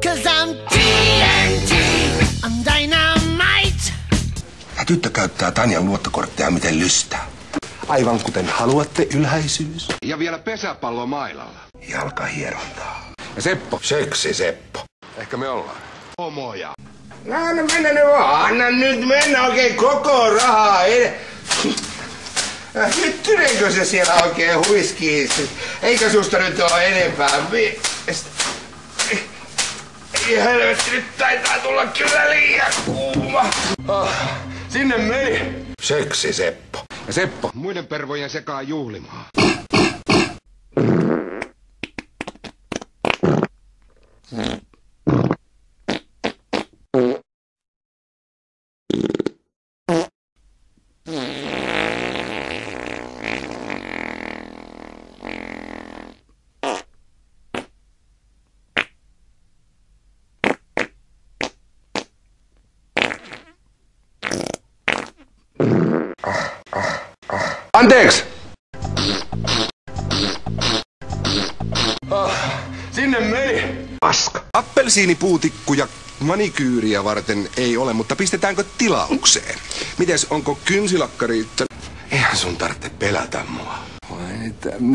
'Cause I'm TNT, I'm dynamite. Tyttö käyttää Tanjan luottokortteja miten lystää. Aivan kuten haluatte, ylhäisyys. Ja vielä pesäpallo mailalla. Jalkahierontaa. Ja Seppo. Seksi Seppo. Ehkä me ollaan homoja. Anna mennä nyt vaan. Anna nyt mennä oikein koko rahaa. Hyttynenkö se siellä oikein huiskii? Eikä susta nyt ole enempää. Ei helvetti, nyt taitaa tulla kyllä liian kuuma. Sinne meni. Seksi Seppo. Ja Seppo. Muiden pervojen sekaan juhlimaan. Anteeksi! Sinne meni. Paska. Appelsiinipuutikkuja manikyyriä varten ei ole, mutta pistetäänkö tilaukseen? Mites, onko kynsilakkari? Eihän sun tarvitse pelätä mua.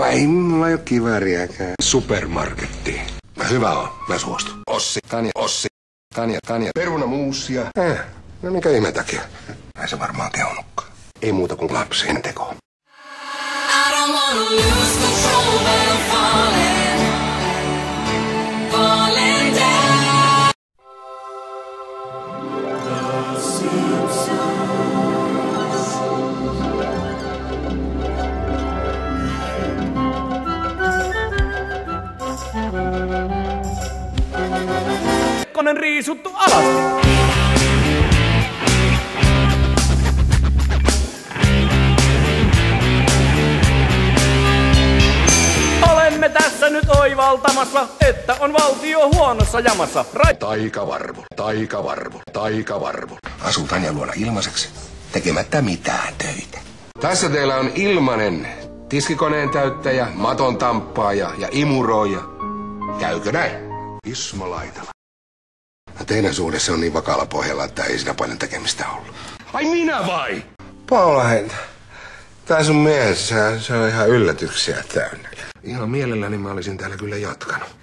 Ei mulla ole kivääriäkään. Supermarketti. Hyvä on, mä suostun. Ossi, Tanja. Perunamuusia. No minkä ihme takia? Ei se varmaan keunukkaan. Ei muuta kuin lapsien teko. I don't wanna lose control, but I'm falling down. Kekkonen riisuttu alasti. Olemme tässä nyt oivaltamassa, että on valtio huonossa jamassa. Taikavarvu. Asuu Tanjan luona ilmaiseksi, tekemättä mitään töitä. Tässä teillä on ilmanen tiskikoneen täyttäjä, maton tamppaaja ja imuroija. Käykö näin? Ismo Laitala. Teidän suhdessa on niin vakaalla pohjalla, että ei siinä paljon tekemistä ollut. Ai minä vai? Paula heitä. Tää sun mies, se on ihan yllätyksiä täynnä. Ihan mielelläni mä olisin täällä kyllä jatkanut.